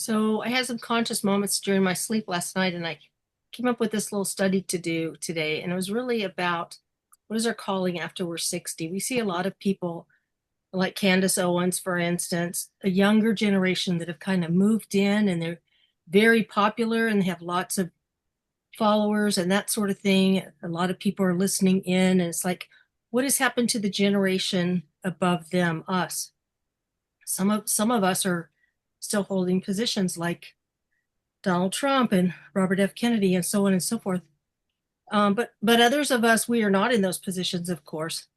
So I had some conscious moments during my sleep last night, and I came up with this little study to do today. And it was really about what is our calling after we're 60. We see a lot of people like Candace Owens, for instance, a younger generation that have kind of moved in and they're very popular and they have lots of followers and that sort of thing. A lot of people are listening in, and it's like, what has happened to the generation above them, us? Some of us are still holding positions like Donald Trump and Robert F. Kennedy and so on and so forth. But others of us, we are not in those positions, of course.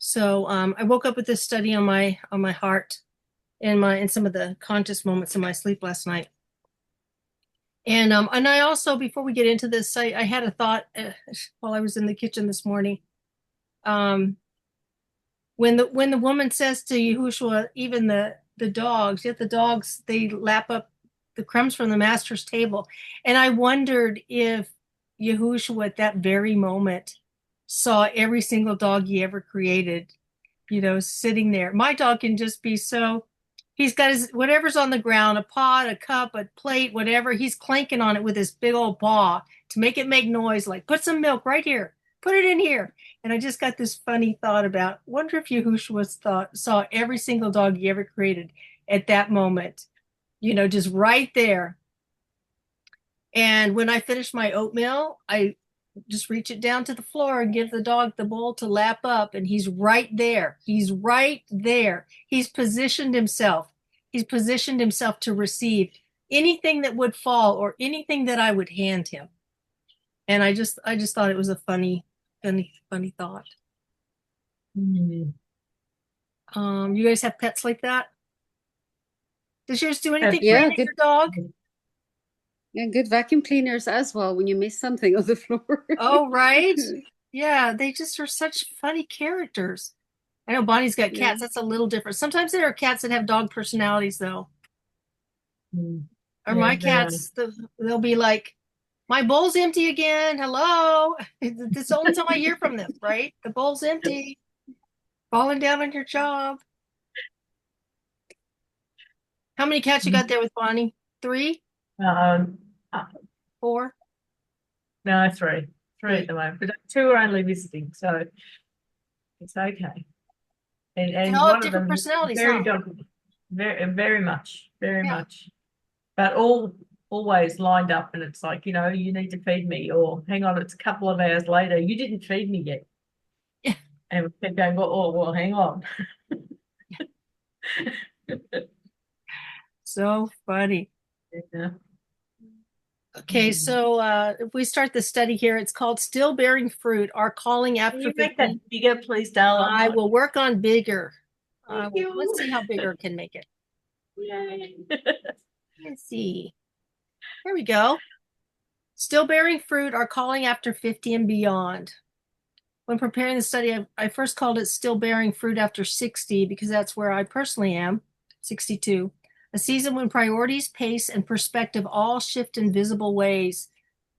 So I woke up with this study on my heart in some of the conscious moments in my sleep last night. And I also, before we get into this, I had a thought while I was in the kitchen this morning. When the woman says to YaHuWaH, even the dogs, yet the dogs, they lap up the crumbs from the master's table. And I wondered if YaHuWaH at that very moment saw every single dog he ever created, sitting there. My dog can just be so, he's got his, whatever's on the ground, a pot, a cup, a plate, whatever, he's clanking on it with his big old paw to make it make noise, like, put some milk right here, put it in here. And I just got this funny thought about, wonder if YaHuWaH saw every single dog he ever created at that moment, just right there. And when I finish my oatmeal, I just reach it down to the floor and give the dog the bowl to lap up, and he's right there. He's right there. He's positioned himself. He's positioned himself to receive anything that would fall or anything that I would hand him. And I just thought it was a funny thought. Mm. You guys have pets like that? Does yours do anything for you, Yeah, your dog? yeah, good vacuum cleaners as well when you miss something on the floor. Oh, right. Yeah, they just are such funny characters. I know Bonnie's got Yeah. cats. That's a little different. Sometimes there are cats that have dog personalities, though. Mm. Or Yeah, my cats, they'll be like, my bowl's empty again. Hello. This is the only time I hear from them, right? The bowl's empty. Falling down on your job. How many cats you got there with Bonnie? Three? um, uh, Four? no, three at Three. the moment, but two are only visiting, so it's okay. And They and all have one of different them personalities, very huh? dog, very much, very Yeah. much, but always lined up, and it's like, you need to feed me, or hang on, it's a couple of hours later, you didn't feed me yet, and we kept going, well, hang on. So funny. Yeah. Okay, so if we start the study here, it's called Still Bearing Fruit, Our Calling Can After you make 50. that bigger, please, Darla? I will work on bigger. Thank Let's you. see how bigger it can make it. Yay. Let's see. There we go. Still Bearing Fruit, Our Calling After 50 and Beyond. When preparing the study, I first called it Still Bearing Fruit After 60 because that's where I personally am, 62. A season when priorities, pace, and perspective all shift in visible ways.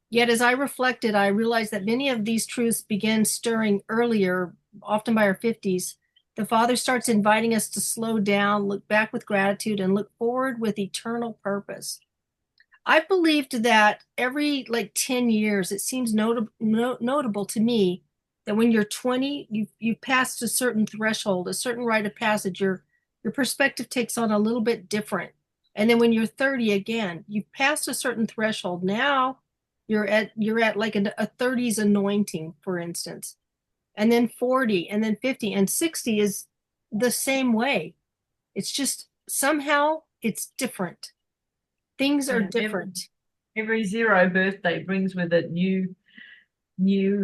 Yet as I reflected, I realized that many of these truths begin stirring earlier, often by our 50s. The Father starts inviting us to slow down, look back with gratitude, and look forward with eternal purpose. I believed that every 10 years, it seems notable to me that when you're 20, you've passed a certain threshold, a certain rite of passage, your perspective takes on a little bit different. And then when you're 30 again, you've passed a certain threshold. Now you're at like a 30s anointing, for instance. And then 40, and then 50, and 60 is the same way. It's just somehow it's different. Things are Yeah, every, different. every zero birthday brings with it new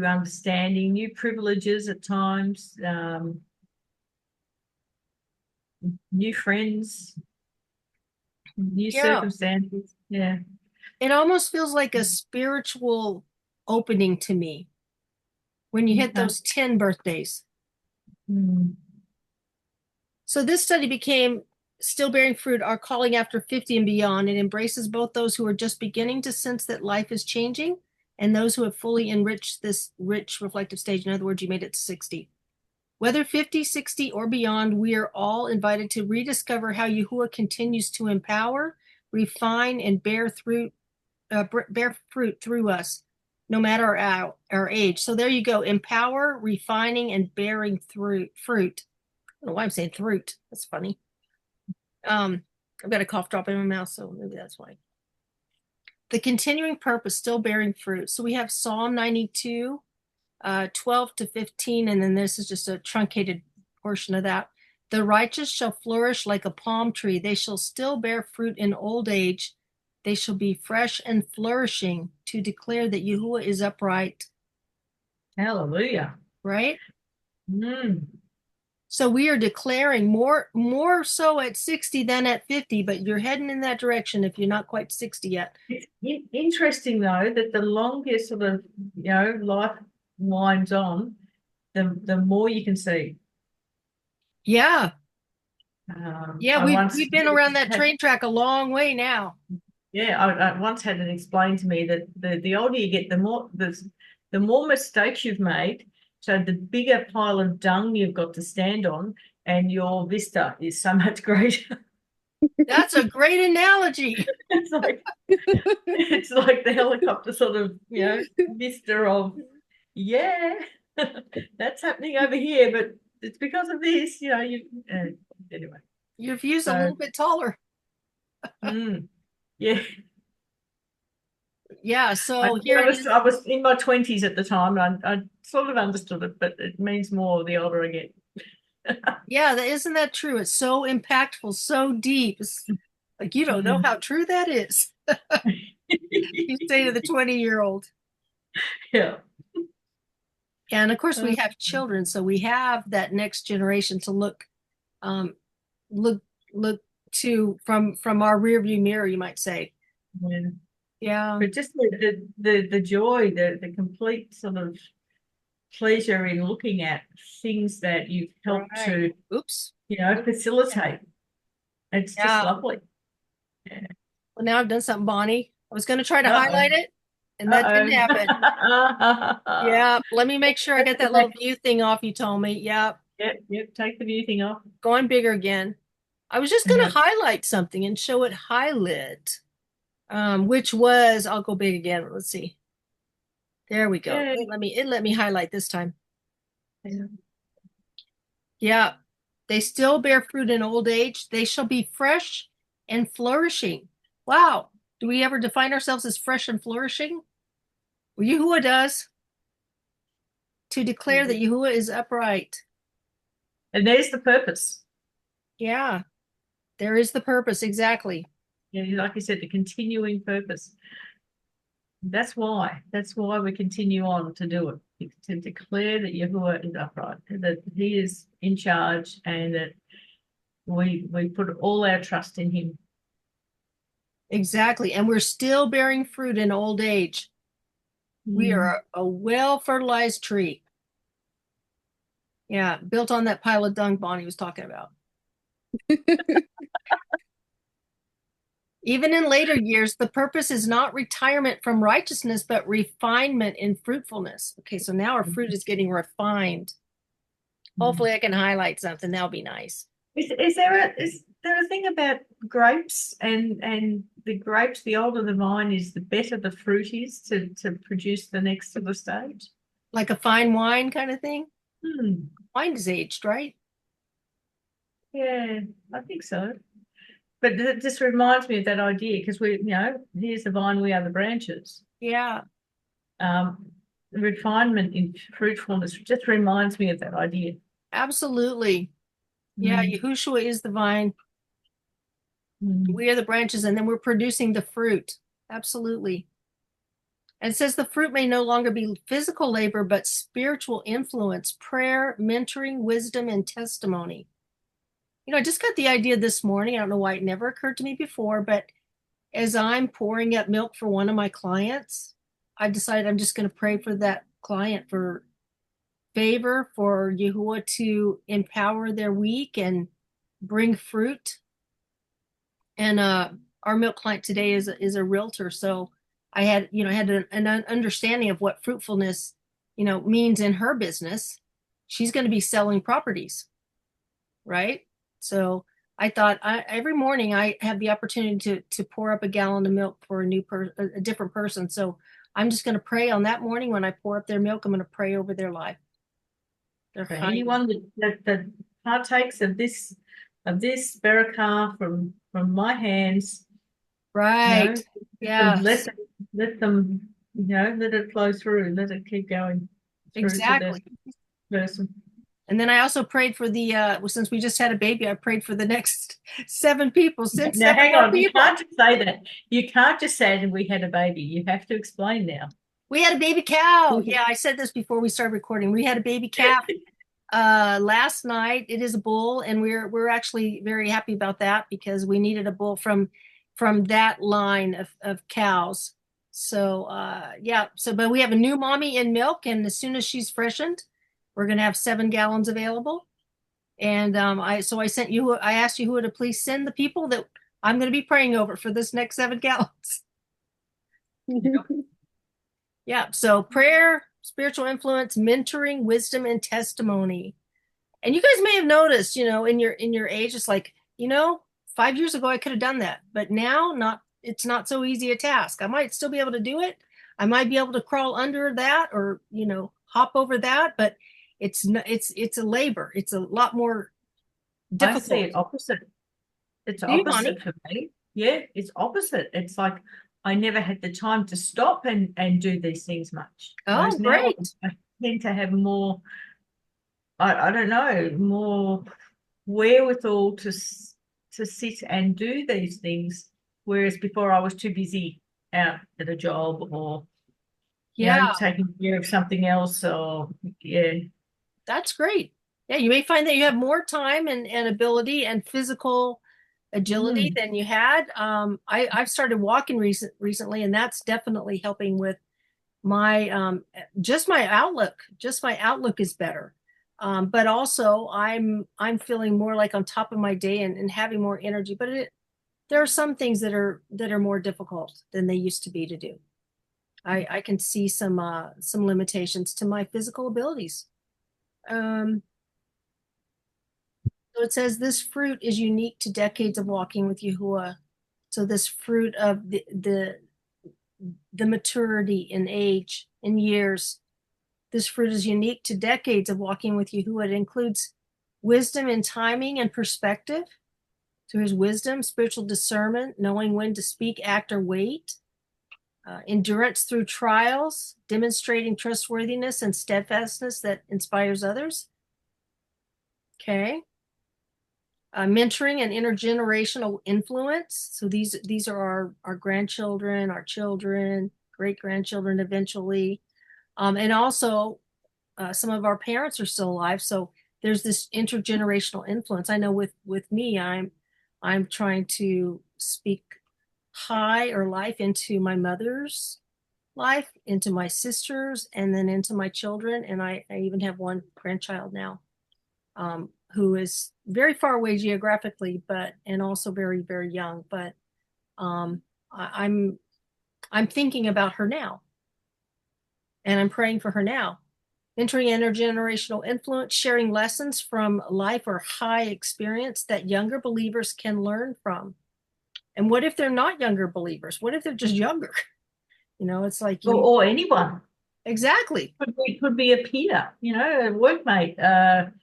understanding, new privileges at times, new friends, new Yeah. circumstances. Yeah. It almost feels like a spiritual opening to me when you hit Okay. those 10 birthdays. Mm. So this study became Still Bearing Fruit, Our Calling After 50 and Beyond. It embraces both those who are just beginning to sense that life is changing and those who have fully enriched this rich reflective stage. In other words, you made it to 60. Whether 50, 60, or beyond, we are all invited to rediscover how YaHuWaH continues to empower, refine, and bear fruit through us, no matter our age. So there you go. Empower, refining, and bearing fruit. I don't know why I'm saying fruit. That's funny. I've got a cough drop in my mouth, so maybe that's why. The continuing purpose, still bearing fruit. So we have Psalm 92, 12 to 15, and then this is just a truncated portion of that. The righteous shall flourish like a palm tree. They shall still bear fruit in old age. They shall be fresh and flourishing to declare that YaHuWaH is upright. Hallelujah. Right? Mm. So we are declaring more so at 60 than at 50, but you're heading in that direction if you're not quite 60 yet. It's interesting though that the longer sort of life winds on, the more you can see. Yeah. I once We've been around that train track a long way now. I once had it explained to me that the older you get, the more mistakes you've made, so the bigger pile of dung you've got to stand on, and your vista is so much greater. That's a great analogy. It's like the helicopter sort of vista of that's happening over here, but it's because of this, anyway. Your view's a So little bit taller. yeah. Yeah, so here I was in my 20s at the time, and I sort of understood it, but it means more the older I get. Yeah, isn't that true? It's so impactful, so deep. It's like you don't know how true that is. You say to the 20-year-old. Yeah. And of course we have children, so we have that next generation to look to from our rearview mirror, you might say. Yeah. Yeah. But just the joy, the complete sort of pleasure in looking at things that you've helped to facilitate. It's just lovely. Yeah. Well, now I've done something, Bonnie. I was going to try to highlight it, and that didn't happen. Yeah, let me make sure I get that little view thing off you told me. Yep. Yep, take the view thing off. Going bigger again. I was just going to highlight something and show it highlit, which was, I'll go big again. Let's see. There we go. It let me highlight this time. Yeah. They still bear fruit in old age. They shall be fresh and flourishing. Wow. Do we ever define ourselves as fresh and flourishing? Well, YaHuWaH does. To declare that YaHuWaH is upright. And there's the purpose. Yeah. There is the purpose, exactly. Yeah, like you said, the continuing purpose. That's why we continue on to do it, to declare that YaHuWaH is upright, that he is in charge, and that we put all our trust in him. Exactly. And we're still bearing fruit in old age. We are a well-fertilized tree. Yeah, built on that pile of dung Bonnie was talking about. Even in later years, the purpose is not retirement from righteousness, but refinement in fruitfulness. Okay, so now our fruit is getting refined. Hopefully I can highlight something. That'll be nice. Is there a thing about grapes and the grapes, the older the vine is, the better the fruit is to produce the next sort of stage? Like a fine wine kind of thing? Wine is aged, right? Yeah, I think so. But it just reminds me of that idea, because here's the vine, we are the branches. Yeah. Refinement in fruitfulness just reminds me of that idea. Absolutely. Yeah, YaHuWaH is the vine. We are the branches, and then we're producing the fruit. Absolutely. And it says the fruit may no longer be physical labor, but spiritual influence, prayer, mentoring, wisdom, and testimony. I just got the idea this morning. I don't know why it never occurred to me before, but as I'm pouring up milk for one of my clients, I've decided I'm just going to pray for that client for favor, for YaHuWaH to empower their week and bring fruit. And our milk client today is a realtor, so I had an understanding of what fruitfulness means in her business. She's going to be selling properties, right? So I thought every morning I have the opportunity to pour up a gallon of milk for a different person. So I'm just going to pray on that morning when I pour up their milk. I'm going to pray over their life, their For kindness. anyone that partakes of this barakah from my hands, Right. let Yes, them, let them, let it flow through, let it keep going through to this exactly. person. And then I also prayed for since we just had a baby, I prayed for the next 7 people. Send Now, seven hang more on, you people. can't just say that. You can't just say that we had a baby. You have to explain now. We had a baby cow. Yeah, I said this before we started recording. We had a baby calf last night. It is a bull, and we're actually very happy about that because we needed a bull from that line of cows. So yeah, but we have a new mommy in milk, and as soon as she's freshened, we're gonna have 7 gallons available. And I asked you who to please send the people that I'm gonna be praying over for this next 7 gallons. Yeah, so prayer, spiritual influence, mentoring, wisdom, and testimony. And you guys may have noticed, in your age, it's like, 5 years ago I could have done that, but now not. It's not so easy a task. I might still be able to do it. I might be able to crawl under that or hop over that, but it's a labor. It's a lot more I see difficult. it opposite. It's Do you, Bonnie? opposite for me. Yeah, it's opposite. It's like I never had the time to stop and do these things much. Oh, Whereas now great. I tend to have more, I don't know, more wherewithal to sit and do these things. Whereas before I was too busy out at a job or, Yeah, taking care of something else or, yeah. that's great. Yeah, you may find that you have more time and ability and physical agility Mm. than you had. I've started walking recently, and that's definitely helping with my just my outlook. Just my outlook is better. But also I'm feeling more like on top of my day and having more energy. But there are some things that are more difficult than they used to be to do. I can see some limitations to my physical abilities. Um, So it says this fruit is unique to decades of walking with YaHuWaH. So this fruit of the maturity in age, in years, this fruit is unique to decades of walking with YaHuWaH. It includes wisdom and timing and perspective. So here's wisdom, spiritual discernment, knowing when to speak, act, or wait. Endurance through trials, demonstrating trustworthiness and steadfastness that inspires others. Okay. Mentoring and intergenerational influence. So these are our grandchildren, our children, great grandchildren eventually, and also some of our parents are still alive. So there's this intergenerational influence. I know with me, I'm trying to speak high or life into my mother's life, into my sisters, and then into my children. And I even have one grandchild now who is very far away geographically, and also very, very young. But um, I'm thinking about her now, and I'm praying for her now. Entering intergenerational influence, sharing lessons from life or high experience that younger believers can learn from. And what if they're not younger believers? What if they're just younger? It's like you Or anyone. exactly. Could be a peer, a workmate,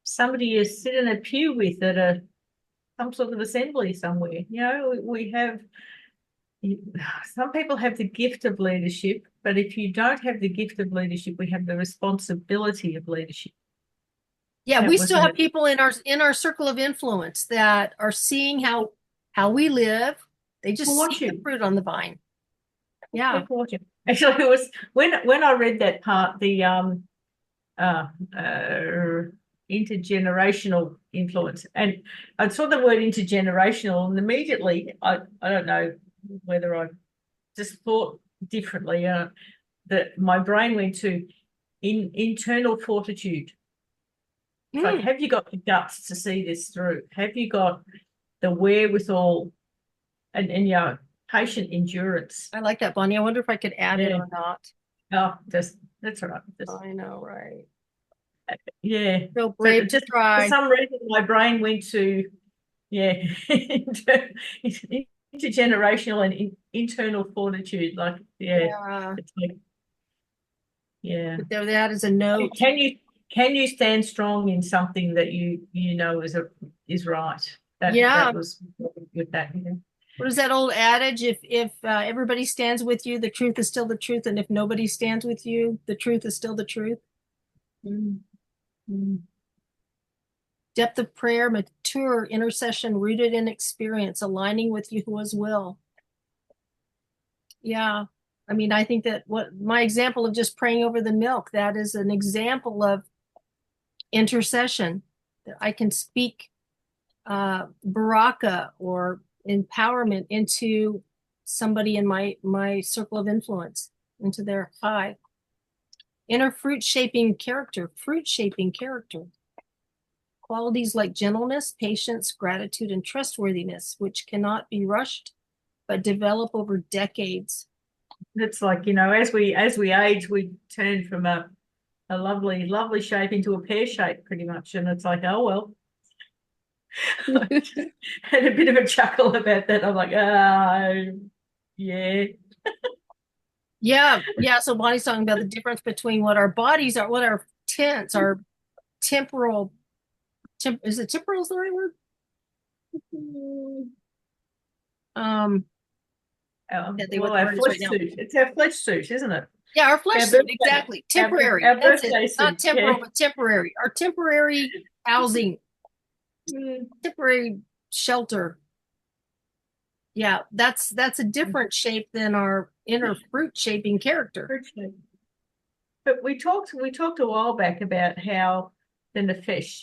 somebody you sit in a pew with at some sort of assembly somewhere. We have some people have the gift of leadership, but if you don't have the gift of leadership, we have the responsibility of leadership. Yeah, That we was still have people in our circle of influence that are seeing how we live. They just see the watching. fruit on the vine. Yeah. Keep watching. Actually, it was when I read that part, the uh, uh, intergenerational influence. And I saw the word intergenerational, and immediately I don't know whether I just thought differently. That my brain went to internal fortitude. It's like, Mm, have you got the guts to see this through? Have you got the wherewithal and patient endurance? I like that, Bonnie. I wonder if I could add it Yeah. or not. Oh, that's all right. I know, right? Yeah. Feel brave But to just for try. some reason, my brain went to Yeah. Intergenerational and internal fortitude. Like, yeah, Yeah. it's like, yeah. But there, that is a note. Can you stand strong in something that is right? Yeah. That was with that. Yeah. What is that old adage? If everybody stands with you, the truth is still the truth, and if nobody stands with you, the truth is still the truth. Mm, mm. Depth of prayer, mature intercession rooted in experience, aligning with YaHuWaH's will. Yeah. I mean, I think that what my example of just praying over the milk, that is an example of intercession. That I can speak baraka or empowerment into somebody in my circle of influence, into their hive. Inner fruit shaping character. Qualities like gentleness, patience, gratitude, and trustworthiness, which cannot be rushed, but develop over decades. It's like, as we age, we turn from a lovely, lovely shape into a pear shape pretty much. And it's like, oh well. I just had a bit of a chuckle about that. I'm like, yeah. Yeah, yeah. So Bonnie's talking about the difference between what our bodies are, what our tents, our temporal, is it temporal is the right word? Um, can't think what Well, the our word is right flesh now. suit. It's our flesh suit, isn't it? Yeah, our flesh Our suit, birthday, exactly. our, Temporary. our That's it. birthday Not suit. temporal, Yeah. but temporary. Our temporary housing, Mm. temporary shelter. Yeah, that's a different shape than our inner fruit shaping character. But we talked a while back about how the nefesh,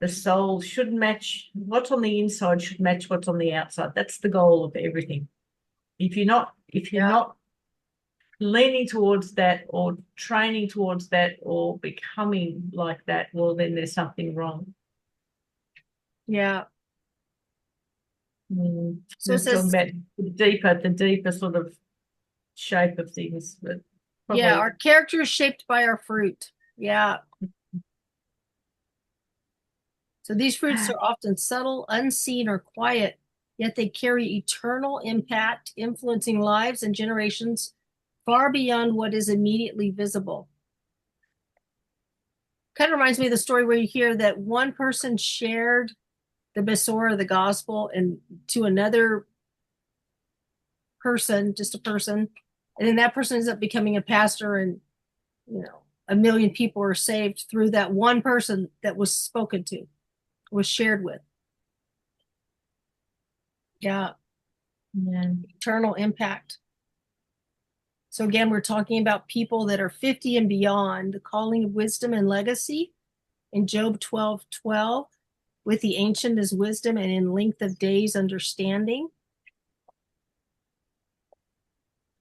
the soul should match what's on the inside should match what's on the outside. That's the goal of everything. If you're Yeah, not leaning towards that or training towards that or becoming like that, well, then there's something wrong. yeah. So it We're talking says, about the deeper sort of shape of things, but yeah, probably our character is shaped by our fruit. Yeah. So these fruits are often subtle, unseen, or quiet, yet they carry eternal impact, influencing lives and generations far beyond what is immediately visible. Kind of reminds me of the story where you hear that one person shared the Besorah, the gospel, and to another person, just a person, and then that person ends up becoming a pastor, and a million people are saved through that one person that was spoken to, was shared with. Yeah, yeah. eternal impact. So again, we're talking about people that are 50 and beyond, the calling of wisdom and legacy in Job 12:12, with the ancient is wisdom and in length of days understanding.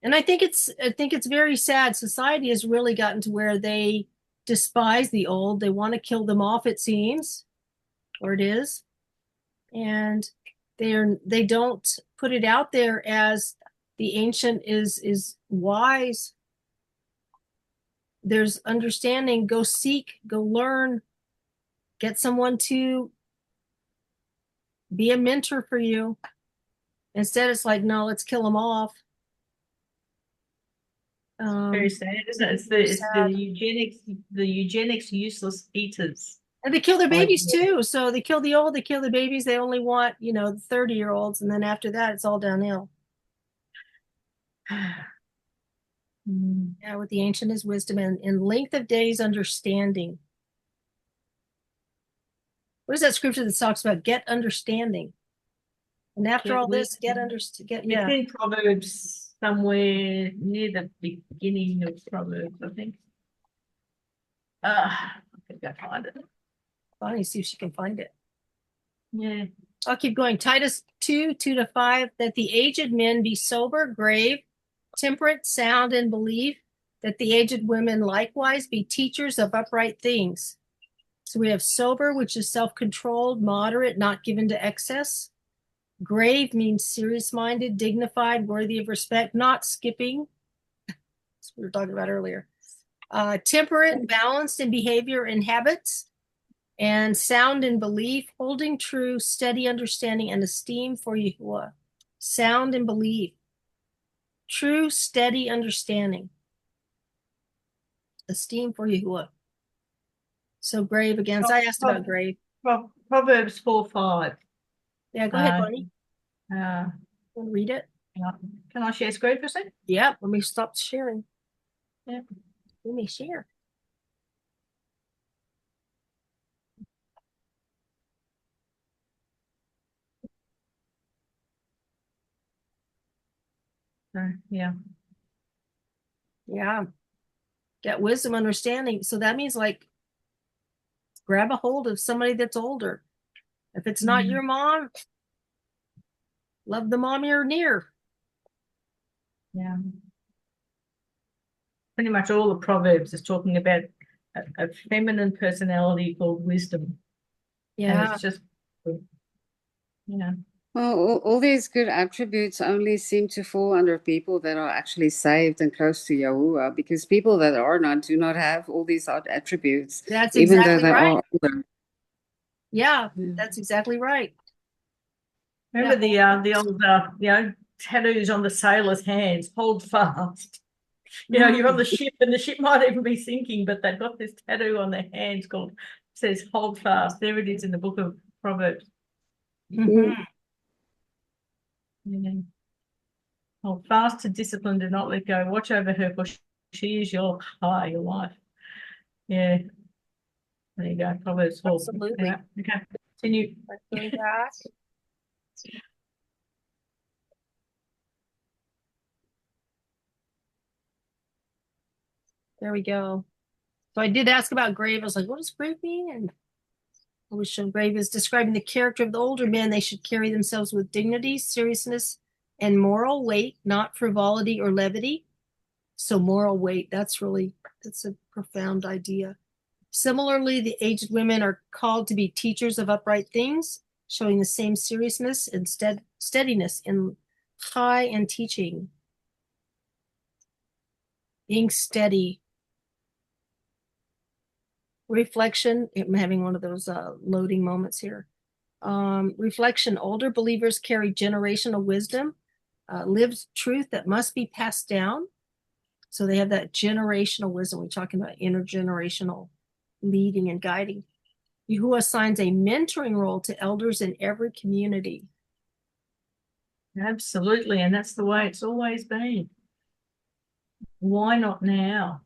And I think it's very sad. Society has really gotten to where they despise the old. They want to kill them off, it seems, or it is. And they don't put it out there as the ancient is wise. There's understanding. Go seek, go learn, get someone to be a mentor for you. Instead, it's like, no, let's kill them off. Very Um, sad, isn't it? It's the sad. eugenics useless eaters. And they kill their Like, babies too. So they kill the old, they kill the babies. They only want, the 30-year-olds. And then after that, it's all downhill. mm, Yeah, with the ancient is wisdom and in length of days understanding. What is that scripture that talks about get understanding? And after get all this, wisdom. It's yeah. in Proverbs somewhere near the beginning of Proverbs, I think. I think I find it. Bonnie, see if she can find it. Yeah. I'll keep going. Titus 2:2-5, that the aged men be sober, grave, temperate, sound in belief, that the aged women likewise be teachers of upright things. So we have sober, which is self-controlled, moderate, not given to excess. Grave means serious-minded, dignified, worthy of respect, not skipping, as we were talking about earlier. Temperate, balanced in behavior and habits. And sound in belief, holding true, steady understanding, and esteem for YaHuWaH. Sound in belief, true, steady understanding, esteem for YaHuWaH. So grave again. So I asked about grave. Proverbs 4:5. Yeah, go ahead, Uh, Bonnie. uh, Want to read it? can I share screen for a second? Yeah, let me stop sharing. Yeah. Let me share. Yeah. Yeah, get wisdom, understanding. So that means like grab a hold of somebody that's older. If it's not your mom, love the mom you're near. Yeah. Pretty much all the Proverbs is talking about a feminine personality called wisdom. And Yeah, it's just, yeah. Well, all these good attributes only seem to fall under people that are actually saved and close to YaHuWaH, because people that are not do not have all these attributes, that's even though exactly they right. are older. Yeah, Yeah. that's exactly right. Remember Yeah. the old tattoos on the sailors' hands, hold fast. You're on the ship and the ship might even be sinking, but they've got this tattoo on their hands called says hold fast. There it is in the book of Proverbs. Mhm. Yeah. Hold fast to discipline, do not let go. Watch over her, for she is your life. Yeah. There you go. Proverbs 4. Absolutely. Yeah. Okay. Continue. Going back. There we go. So I did ask about grave. I was like, what does grave mean? And I was shown grave is describing the character of the older men. They should carry themselves with dignity, seriousness, and moral weight, not frivolity or levity. So moral weight, that's a profound idea. Similarly, the aged women are called to be teachers of upright things, showing the same seriousness and steadiness in high and teaching. Being steady. Reflection, I'm having one of those loading moments here. Reflection, older believers carry generational wisdom, lives truth that must be passed down. So they have that generational wisdom. We're talking about intergenerational leading and guiding. Who assigns a mentoring role to elders in every community. Absolutely. And that's the way it's always been. Why not now?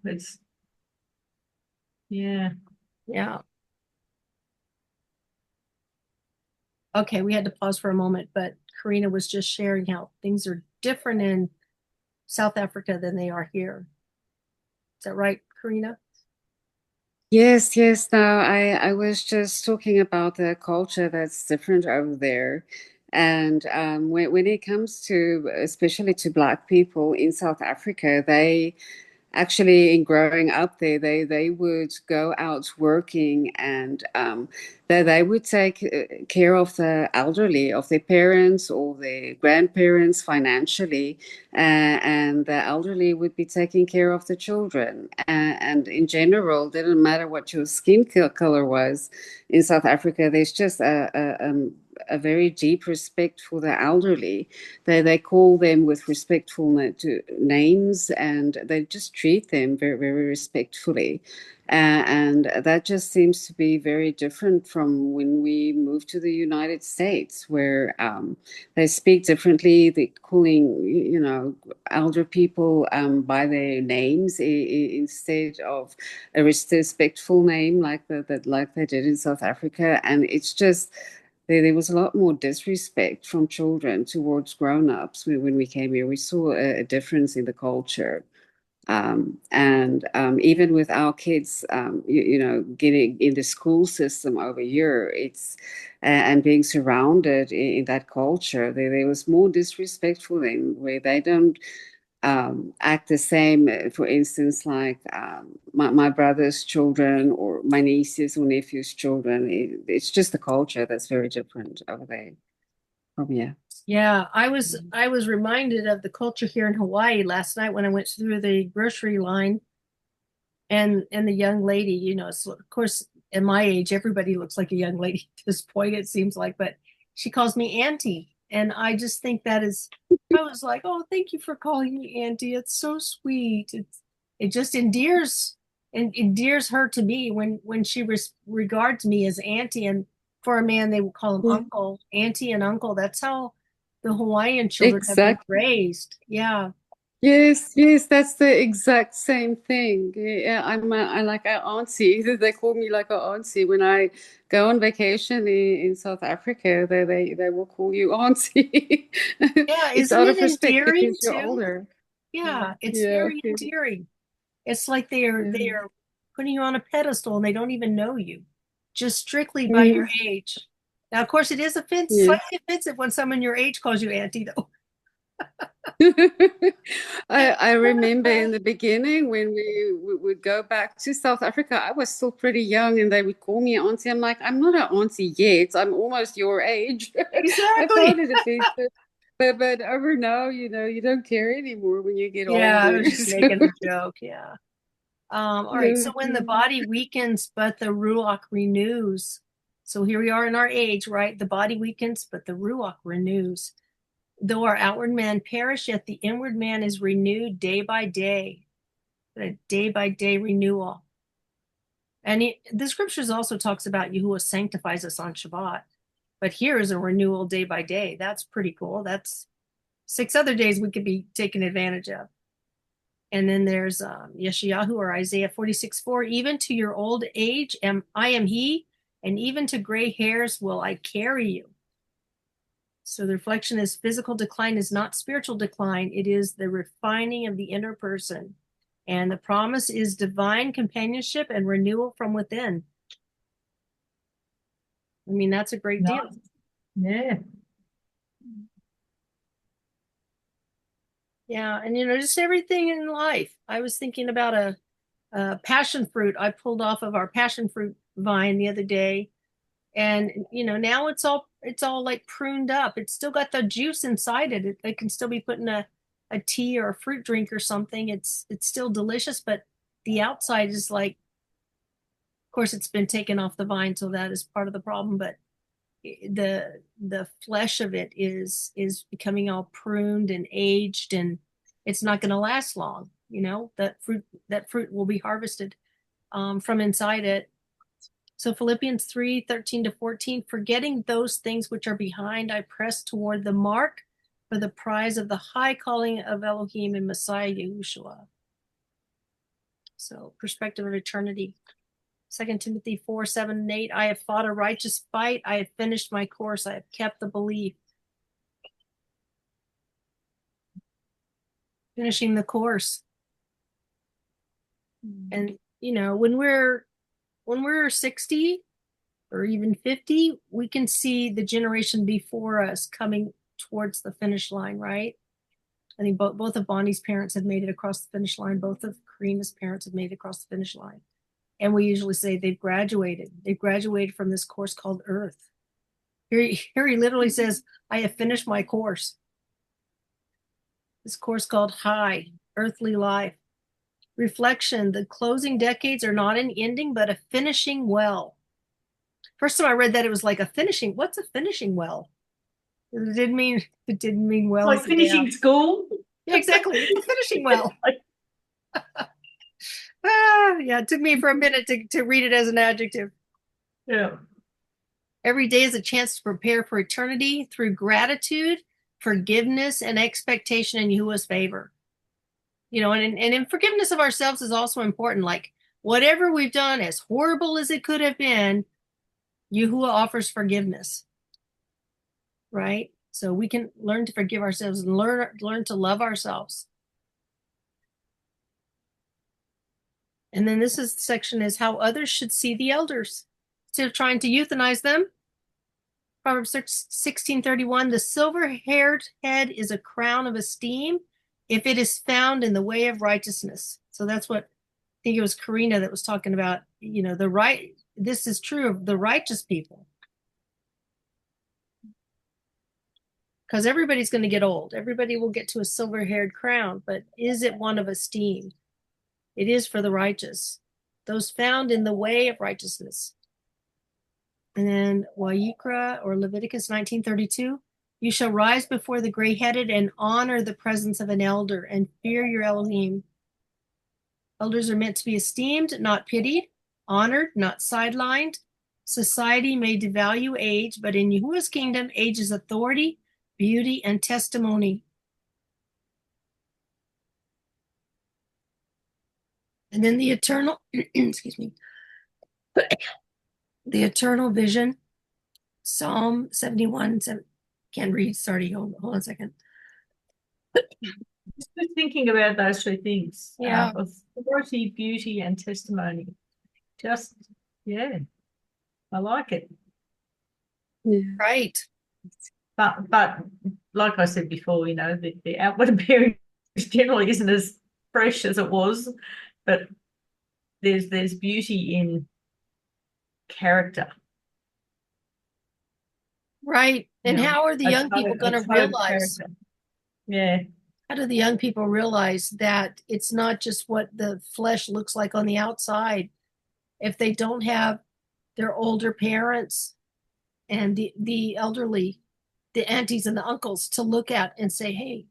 Yeah. Yeah. Okay, we had to pause for a moment, but Karina was just sharing how things are different in South Africa than they are here. Is that right, Karina? Yes, yes. No, I was just talking about the culture that's different over there. And when it comes to, especially to Black people in South Africa, they actually, in growing up there, they would go out working, and they would take care of the elderly, of their parents or their grandparents financially, and the elderly would be taking care of the children. And in general, it didn't matter what your skin color was. In South Africa, there's just a very deep respect for the elderly. They call them with respectful names, and they just treat them very, very respectfully. And that just seems to be very different from when we moved to the United States, where they speak differently. They're calling, elder people by their names instead of a respectful name like they did in South Africa. And it's just there was a lot more disrespect from children towards grown-ups when we came here. We saw a difference in the culture. And even with our kids, getting in the school system over here, and being surrounded in that culture, there was more disrespect for them, where they don't act the same. For instance, like my brother's children or my nieces or nephews' children. It's just the culture that's very different over there from here. Yeah, I was reminded of the culture here in Hawaii last night when I went through the grocery line and the young lady, so of course at my age, everybody looks like a young lady at this point, it seems like, but she calls me Auntie. And I just think that is, I was like, oh, thank you for calling me Auntie. It's so sweet. It just endears her to me when she regards me as Auntie. And for a man, they would call him Yeah. Uncle, Auntie and Uncle. That's how the Hawaiian children have been Exactly. raised. Yeah. Yes, yes, that's the exact same thing. Yeah, I like a auntie. They call me like a auntie when I go on vacation in South Africa. They will call you auntie. Yeah. It's Isn't out it of respect endearing because you're too? older. Yeah. It's Yeah, very yeah, endearing. It's like they're putting you on a pedestal and they don't even know you, just strictly by yeah. your age. Now, of course, it is Yes. slightly offensive when someone your age calls you auntie, though. I remember in the beginning when we would go back to South Africa, I was still pretty young and they would call me auntie. I'm like, I'm not an auntie yet. I'm almost your age. I found Exactly. it offensive. But over now, you don't care anymore when you get Yeah, I older. was just So, making a joke. Yeah. All right. yeah, So when the yeah. body weakens, but the ruach renews. So here we are in our age, right? The body weakens, but the ruach renews. Though our outward man perish, yet the inward man is renewed day by day. A day by day renewal. And the scriptures also talks about YaHuWaH sanctifies us on Shabbat. But here is a renewal day by day. That's pretty cool. That's 6 other days we could be taken advantage of. And then there's Yeshayahu or Isaiah 46:4. Even to your old age, I am he, and even to gray hairs will I carry you. So the reflection is physical decline is not spiritual decline. It is the refining of the inner person. And the promise is divine companionship and renewal from within. I mean, that's a great deal. Nice. Yeah. Yeah. And, just everything in life. I was thinking about a passion fruit I pulled off of our passion fruit vine the other day. And, now it's all like pruned up. It's still got the juice inside it. It can still be put in a tea or a fruit drink or something. It's still delicious, but the outside is like, of course, it's been taken off the vine, so that is part of the problem. But the flesh of it is becoming all pruned and aged, and it's not going to last long. That fruit will be harvested from inside it. So Philippians 3:13-14, forgetting those things which are behind, I press toward the mark for the prize of the high calling of Elohim and Messiah Yahushua. So perspective of eternity. 2 Timothy 4:7-8, I have fought a righteous fight. I have finished my course. I have kept the belief. Finishing the course. And, when we're 60 or even 50, we can see the generation before us coming towards the finish line, right? I think both of Bonnie's parents have made it across the finish line. Both of Karina's parents have made it across the finish line. And we usually say they've graduated. They've graduated from this course called Earth. Here he literally says, I have finished my course. This course called High, Earthly Life. Reflection, the closing decades are not an ending, but a finishing well. First time I read that, it was like what's a finishing well? It didn't mean well Like as a finishing dam. school. Yeah, exactly. It's a finishing well. Yeah, it took me for a minute to read it as an adjective. Yeah. Every day is a chance to prepare for eternity through gratitude, forgiveness, and expectation in Yahuwah's favor. And in forgiveness of ourselves is also important. Like whatever we've done, as horrible as it could have been, Yahuwah offers forgiveness, right? So we can learn to forgive ourselves and learn to love ourselves. And then section is how others should see the elders. Instead of trying to euthanize them, Proverbs 16:31, the silver-haired head is a crown of esteem if it is found in the way of righteousness. So that's what, I think it was Karina that was talking about, this is true of the righteous people. Because everybody's going to get old. Everybody will get to a silver-haired crown, but is it one of esteem? It is for the righteous, those found in the way of righteousness. And then Wayikra or Leviticus 19:32. You shall rise before the gray-headed and honor the presence of an elder and fear your Elohim. Elders are meant to be esteemed, not pitied, honored, not sidelined. Society may devalue age, but in YaHuWaH's kingdom, age is authority, beauty, and testimony. And then the eternal, excuse me, the eternal vision, Psalm 71, can't read, sorry, hold on a second. Just thinking about those three things. Yeah. Authority, beauty, and testimony. Just, yeah, I like it. Yeah. Right. But like I said before, you know, the outward appearance generally isn't as fresh as it was, but there's beauty in character. Right. And You know, how are the young people going to realize? Character. Yeah. How do the young people realize that it's not just what the flesh looks like on the outside? If they don't have their older parents and the elderly, the aunties and the uncles to look at and say, hey,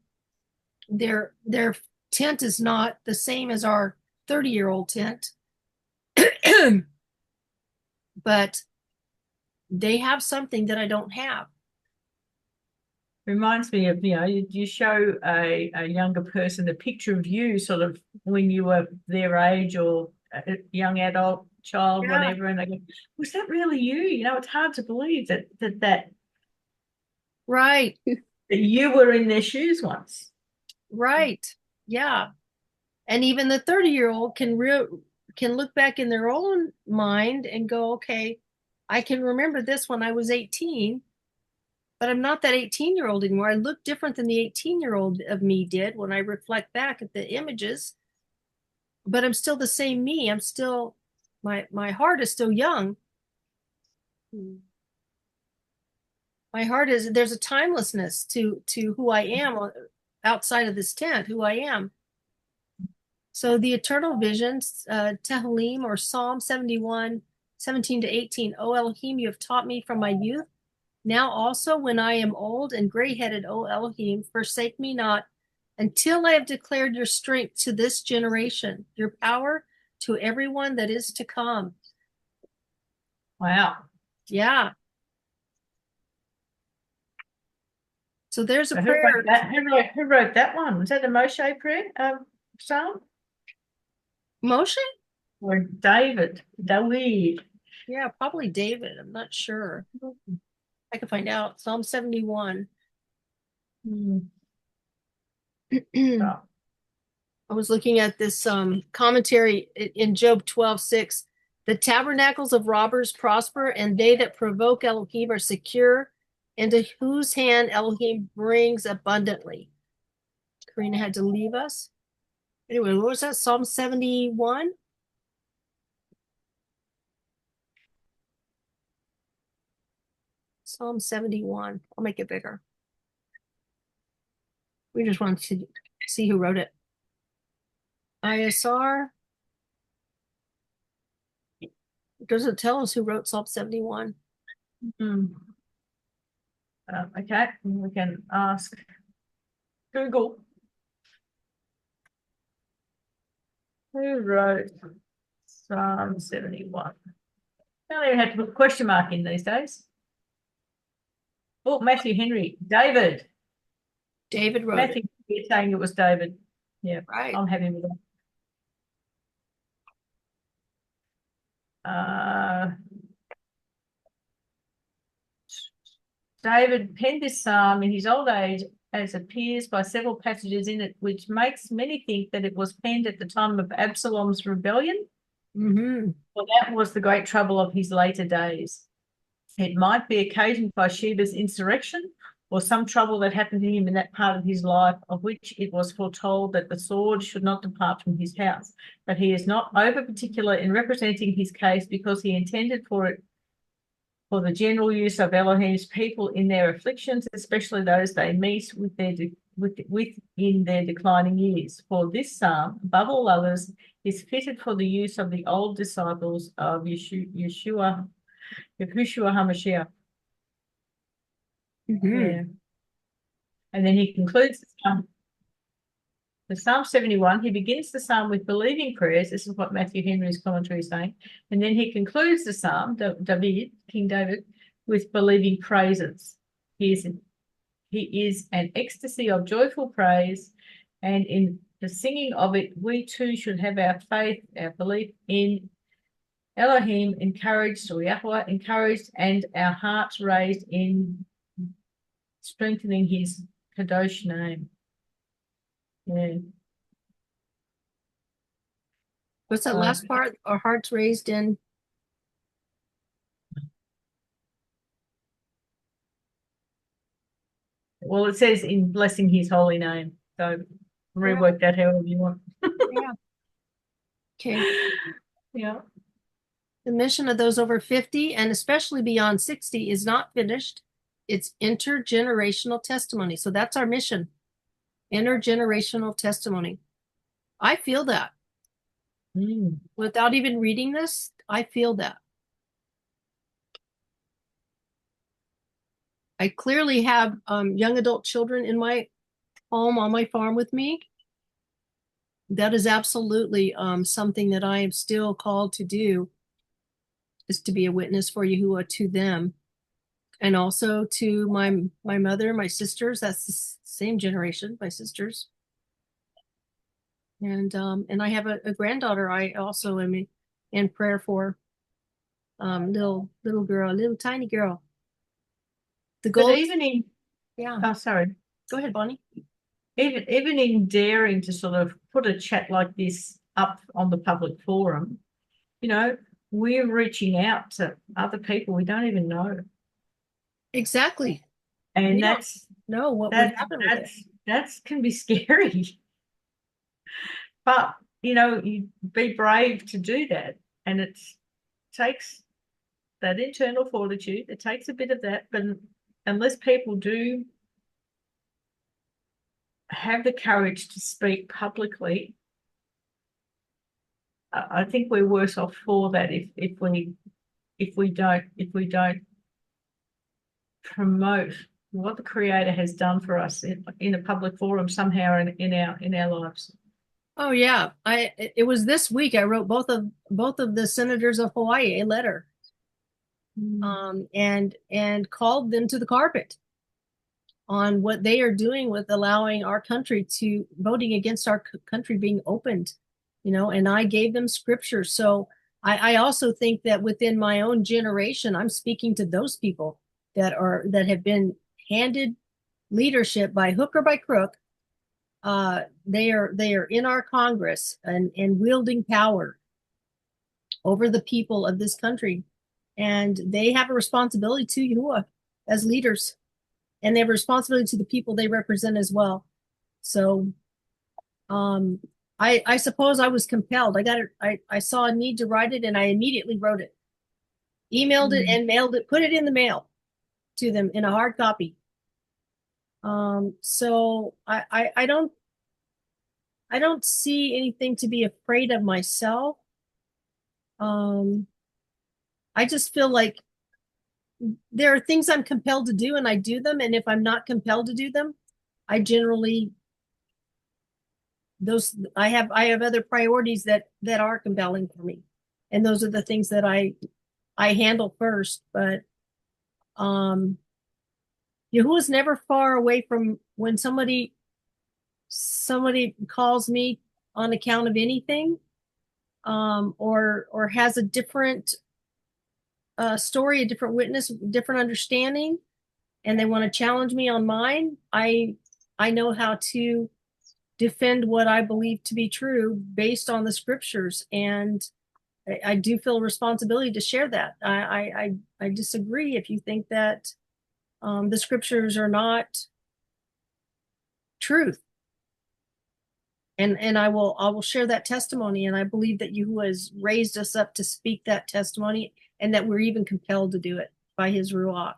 their tent is not the same as our 30-year-old tent. But they have something that I don't have. Reminds me of, you know, you show a younger person a picture of you sort of when you were their age or a young adult, child, Yeah. whatever, and they go, was that really you? You know, it's hard to believe that Right. that you were in their shoes once. Right. Yeah. And even the 30-year-old can look back in their own mind and go, okay, I can remember this when I was 18, but I'm not that 18-year-old anymore. I look different than the 18-year-old of me did when I reflect back at the images, but I'm still the same me. I'm still, my heart is still young. My heart is, there's a timelessness to who I am outside of this tent, who I am. So the eternal visions, Tehillim or Psalm 71, 17 to 18. O Elohim, you have taught me from my youth. Now also when I am old and gray-headed, O Elohim, forsake me not until I have declared your strength to this generation, your power to everyone that is to come. Wow. Yeah. So there's a So prayer. who wrote that one? Was that the Moshe prayer psalm? Moshe? Or David? Yeah, probably David. I'm not sure. I can find out. Psalm 71. Oh. I was looking at this commentary in Job 12:6. The tabernacles of robbers prosper, and they that provoke Elohim are secure, into whose hand Elohim brings abundantly. Karina had to leave us. Anyway, what was that? Psalm 71? Psalm 71. I'll make it bigger. We just want to see who wrote it. ISR. It doesn't tell us who wrote Psalm 71. Okay, we can ask Google. Who wrote Psalm 71? Don't even have to put a question mark in these days. Oh, Matthew Henry. David. David wrote Matthew it. saying it was David. Yeah, Right. I'm happy with that. David penned this psalm in his old age, as appears by several passages in it, which makes many think that it was penned at the time of Absalom's rebellion. Well, that was the great trouble of his later days. It might be occasioned by Sheba's insurrection, or some trouble that happened to him in that part of his life, of which it was foretold that the sword should not depart from his house. But he is not over particular in representing his case, because he intended for it for the general use of Elohim's people in their afflictions, especially those they meet with in their declining years. For this psalm, above all others, is fitted for the use of the old disciples of Yeshua, YaHuWaH HaMashiach. Mhm. Yeah. And then he concludes the Psalm 71. He begins the psalm with believing prayers. This is what Matthew Henry's commentary is saying. And then he concludes the psalm, King David, with believing praises. He is an ecstasy of joyful praise, and in the singing of it, we too should have our faith, our belief in Elohim encouraged, or YaHuWaH encouraged, and our hearts raised in strengthening his Kadosh name. Yeah. What's that last part? Our hearts raised in. Well, it says in blessing his holy name. So rework that however you want. Yeah. Okay. Yeah. The mission of those over 50 and especially beyond 60 is not finished. It's intergenerational testimony. So that's our mission. Intergenerational testimony. I feel that. Without even reading this, I feel that. I clearly have young adult children in my home on my farm with me. That is absolutely something that I am still called to do, is to be a witness for YaHuWaH to them, and also to my mother, my sisters. That's the same generation, my sisters. And I have a granddaughter I also am in prayer for. Little girl, little tiny girl. The goal. But even in, yeah. Oh, sorry. Go ahead, Bonnie. Even in daring to sort of put a chat like this up on the public forum, you know, we're reaching out to other people we don't even know. Exactly. And We don't that's know what would happen with it. That can be scary. But, you know, you be brave to do that. And it takes that internal fortitude. It takes a bit of that. But unless people do have the courage to speak publicly, I think we're worse off for that if we don't promote what the Creator has done for us in a public forum somehow in our lives. Oh yeah, it was this week I wrote both of the senators of Hawaii a letter, and called them to the carpet on what they are doing with allowing our country to voting against our country being opened, and I gave them scripture. So I also think that within my own generation, I'm speaking to those people that have been handed leadership by hook or by crook. They are in our Congress and wielding power over the people of this country, and they have a responsibility to YaHuWaH as leaders, and they have a responsibility to the people they represent as well. So, I suppose I was compelled. I saw a need to write it, and I immediately wrote it, emailed it, and mailed it, put it in the mail to them in a hard copy. So I don't see anything to be afraid of myself. I just feel like there are things I'm compelled to do, and I do them. And if I'm not compelled to do them, I generally I have other priorities that are compelling for me, and those are the things that I handle first. But YaHuWaH's never far away from when somebody calls me on account of anything, or has a different story, a different witness, different understanding, and they want to challenge me on mine. I know how to defend what I believe to be true based on the scriptures, and I do feel a responsibility to share that. I disagree if you think that the scriptures are not truth. And I will share that testimony, and I believe that YaHuWaH has raised us up to speak that testimony, and that we're even compelled to do it by his Ruach.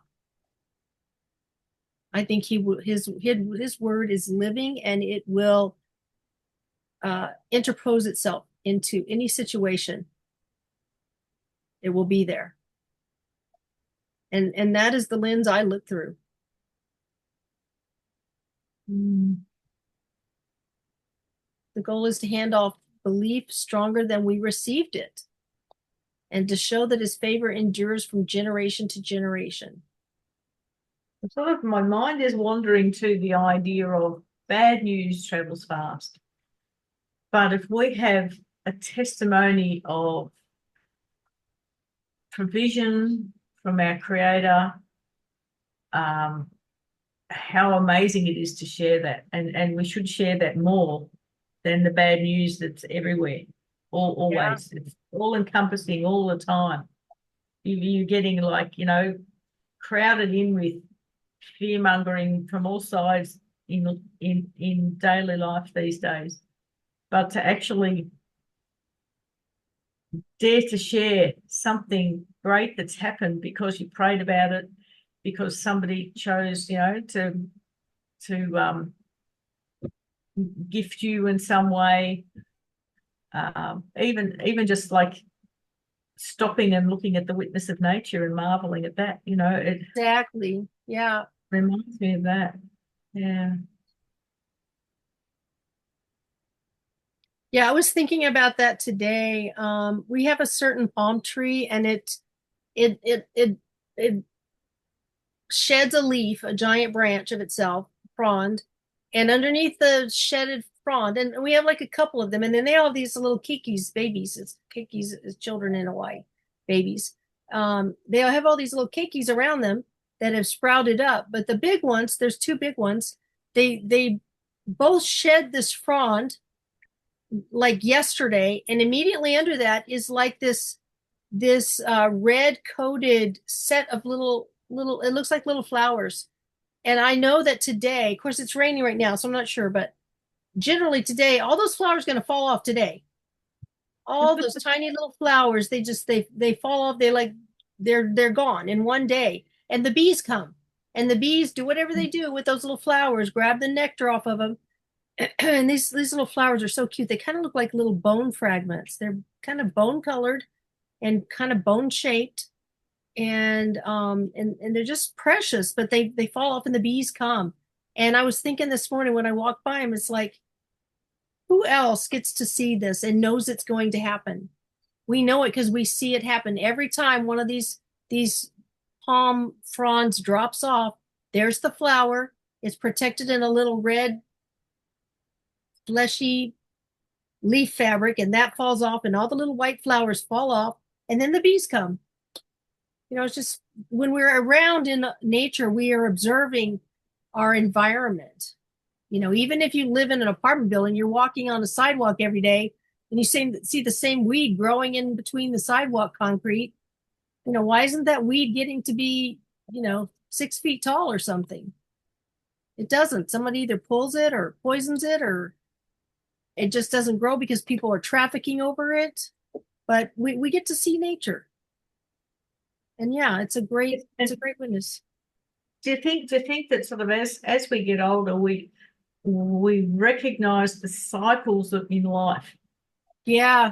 I think his word is living, and it will interpose itself into any situation. It will be there. And that is the lens I look through. Mm. The goal is to hand off belief stronger than we received it, and to show that his favor endures from generation to generation. Sort of my mind is wandering to the idea of bad news travels fast. But if we have a testimony of provision from our Creator, how amazing it is to share that. And we should share that more than the bad news that's everywhere, always. It's all encompassing all the time. You're getting like, crowded in with fear mongering from all sides in daily life these days. But to actually dare to share something great that's happened because you prayed about it, because somebody chose, to gift you in some way, even just like stopping and looking at the witness of nature and marveling at that, it Exactly. Yeah. reminds me of that. Yeah. Yeah, I was thinking about that today. We have a certain palm tree, and it sheds a leaf, a giant branch of itself, frond, and underneath the shedded frond, and we have like a couple of them, and then they all have these little kikis, babies. It's kikis as children in Hawaii, babies. They all have all these little kikis around them that have sprouted up, but the big ones, there's two big ones. They both shed this frond like yesterday, and immediately under that is like this red coated set of little, it looks like little flowers. And I know that today, of course it's raining right now, so I'm not sure, but generally today all those flowers are going to fall off today. All those tiny little flowers, they fall off. They're gone in one day. And the bees come, and the bees do whatever they do with those little flowers, grab the nectar off of them. And these little flowers are so cute. They kind of look like little bone fragments. They're kind of bone colored and kind of bone shaped, and they're just precious. But they fall off, and the bees come. And I was thinking this morning when I walked by them, it's like, who else gets to see this and knows it's going to happen? We know it because we see it happen every time one of these palm fronds drops off. There's the flower. It's protected in a little red fleshy leaf fabric, and that falls off, and all the little white flowers fall off, and then the bees come. It's just when we're around in nature, we are observing our environment. Even if you live in an apartment building, you're walking on a sidewalk every day, and you see the same weed growing in between the sidewalk concrete. Why isn't that weed getting to be 6 feet tall or something? It doesn't. Somebody either pulls it or poisons it, or it just doesn't grow because people are trafficking over it. But we get to see nature. And yeah, it's a great witness. Do you think that sort of as we get older, we recognize the cycles in life? Yeah,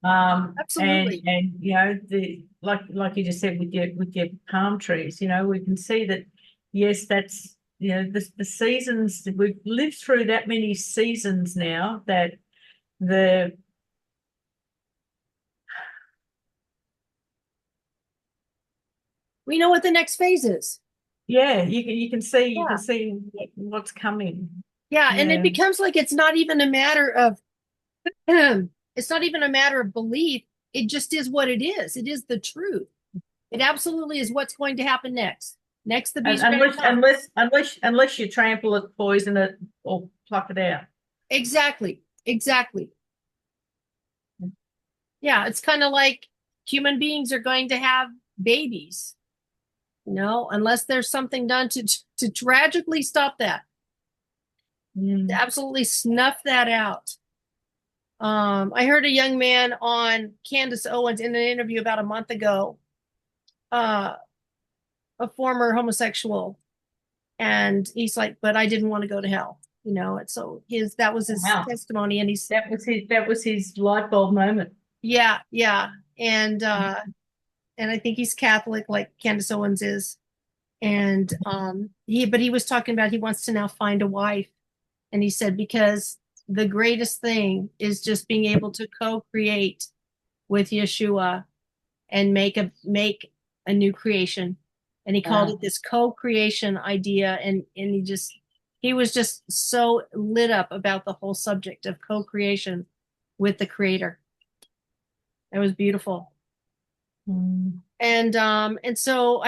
And absolutely. the like you just said with your palm trees, we can see that, yes, that's the seasons. We've lived through that many seasons now that the We know what the next phase is. yeah, you can see Yeah. what's coming. Yeah, and it Yeah. becomes like it's not even a matter of it's not even a matter of belief. It just is what it is. It is the truth. It absolutely is what's going to happen next. Next, the And bees are going to come. unless you trample it, poison it, or pluck it out. Exactly. Exactly. Yeah, it's kind of like human beings are going to have babies, unless there's something done to tragically stop that, to Mm. absolutely snuff that out. I heard a young man on Candace Owens in an interview about a month ago, uh, a former homosexual, and he's like, "But I didn't want to go to hell," And so that was his Wow, testimony, and that was his light bulb moment. yeah, yeah, and and I think he's Catholic, like Candace Owens is. And he was talking about he wants to now find a wife. And he said, because the greatest thing is just being able to co-create with Yeshua and make a new creation. And he called it this co-creation idea. And he was just so lit up about the whole subject of co-creation with the creator. It was beautiful. And so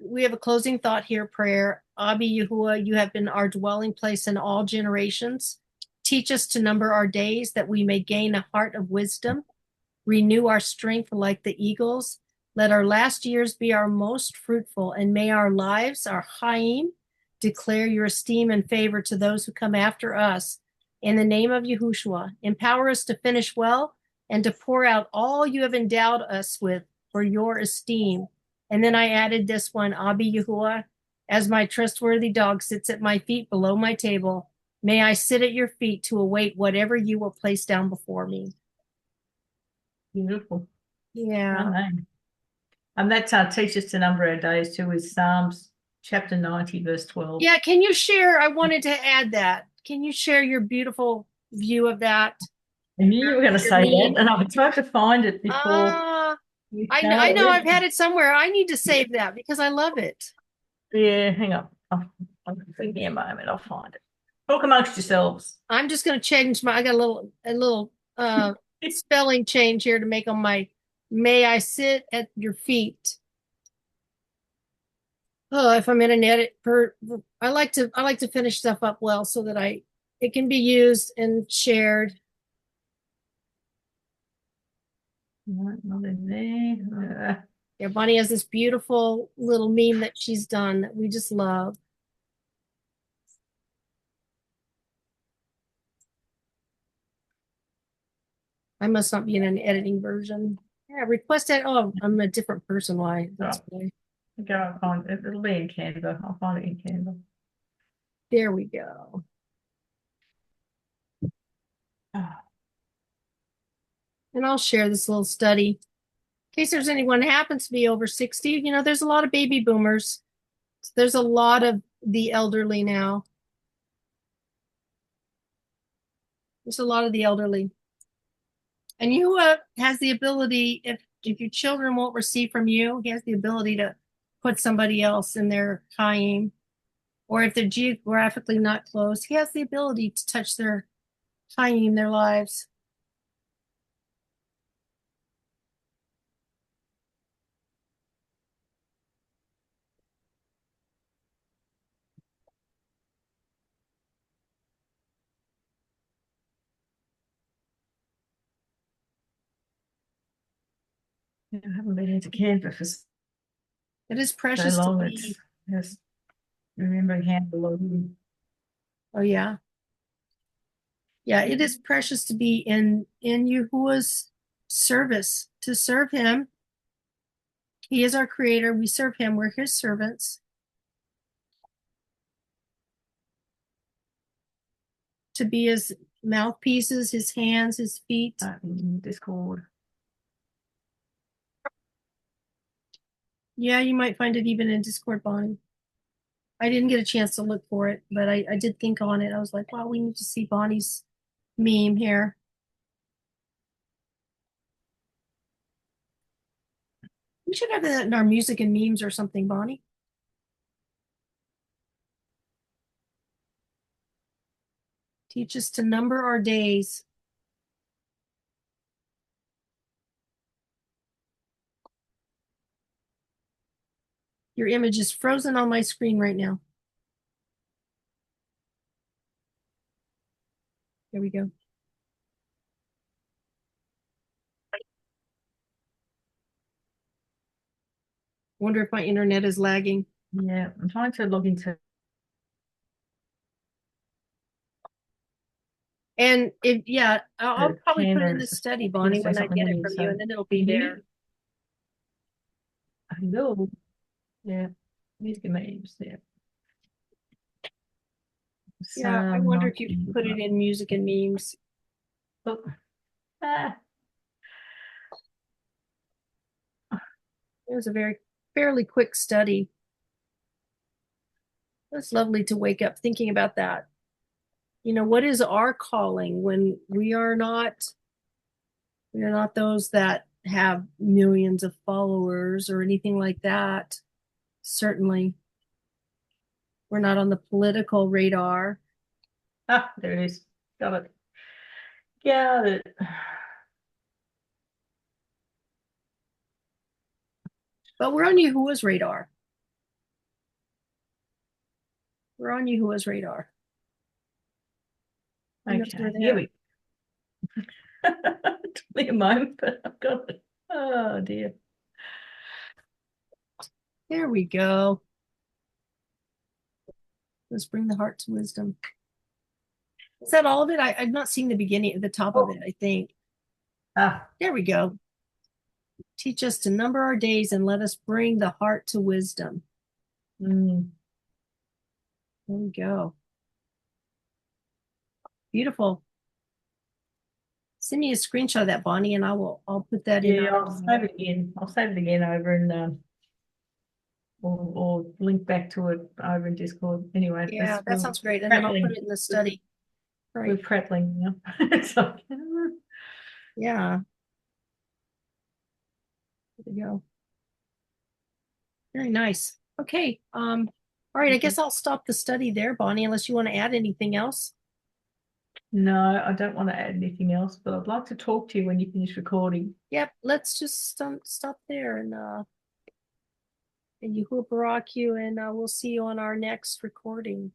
we have a closing thought here, prayer. Abi Yahuwah, you have been our dwelling place in all generations. Teach us to number our days that we may gain a heart of wisdom. Renew our strength like the eagles. Let our last years be our most fruitful, and may our lives, our Chaim, declare your esteem and favor to those who come after us. In the name of Yahushua, empower us to finish well and to pour out all you have endowed us with for your esteem. And then I added this one, Abi Yahuwah, as my trustworthy dog sits at my feet below my table, may I sit at your feet to await whatever you will place down before me. Beautiful. Yeah. Amen. And that's teach us to number our days too, is Psalms chapter 90, verse 12. Yeah, can you share? I wanted to add that. Can you share your beautiful view of that? I knew you were going to say that, and I've tried to find it before. I know I've had it somewhere. I need to save that because I love it. Yeah, hang on. Give me a moment. I'll find it. Talk amongst yourselves. I'm just going to change I got a little spelling change here to make on my, may I sit at your feet. Oh, if I'm in an edit I like to finish stuff up well so that it can be used and shared. Not in there. Yeah, Bonnie has this beautiful little meme that she's done that we just love. I must not be in an editing version. Yeah, request it. Oh, I'm a different person. Why? That's why. Okay, I'll find it. It'll be in Canva. I'll find it in Canva. There we go. And I'll share this little study. In case there's anyone who happens to be over 60, you know, there's a lot of baby boomers. There's a lot of the elderly now. There's a lot of the elderly. And you has the ability, if your children won't receive from you, he has the ability to put somebody else in their Chaim. Or if they're geographically not close, he has the ability to touch their Chaim, their lives. I haven't been into Canva for so It is precious long. to It's be. just remembering how to log in. Oh yeah. Yeah, it is precious to be in Yahuwah's service, to serve him. He is our creator. We serve him. We're his servants. To be his mouthpieces, his hands, his feet. In Discord. Yeah, you might find it even in Discord, Bonnie. I didn't get a chance to look for it, but I did think on it. I was like, wow, we need to see Bonnie's meme here. We should have that in our music and memes or something, Bonnie. Teach us to number our days. Your image is frozen on my screen right now. There we go. Wonder if my internet is lagging. Yeah, I'm trying to log into. And I'll probably put it in the study, Bonnie, when I get it from you, and then it'll be there. Hello. Yeah. Music and memes. Yeah. Yeah, I wonder if you can put it in music and memes. Oh. Ah. It was a fairly quick study. It's lovely to wake up thinking about that. You know, what is our calling when we're not those that have millions of followers or anything like that. Certainly, we're not on the political radar. Ah, there it is. Got it. Got it. But we're on YaHuWaH's radar. We're on YaHuWaH's radar. Okay, here we took me a moment, but I've got it. Oh dear. There we go. Let's bring the heart to wisdom. Is that all of it? I've not seen the beginning, the top of it, I think. Ah, There we go. Teach us to number our days and let us bring the heart to wisdom. mm, There we go. Beautiful. Send me a screenshot of that, Bonnie, and I'll put that in. yeah, I'll save it again. I'll save it again over in or link back to it over in Discord. Anyway, Yeah, that sounds great. And then I'll put it in the study. We're Right. prattling now. It's like, Yeah. There we go. Very nice. Okay. All right, I guess I'll stop the study there, Bonnie, unless you want to add anything else. no, I don't want to add anything else, but I'd like to talk to you when you finish recording. Yep, let's just stop there and YaHuWaH Barak you, and we'll see you on our next recording.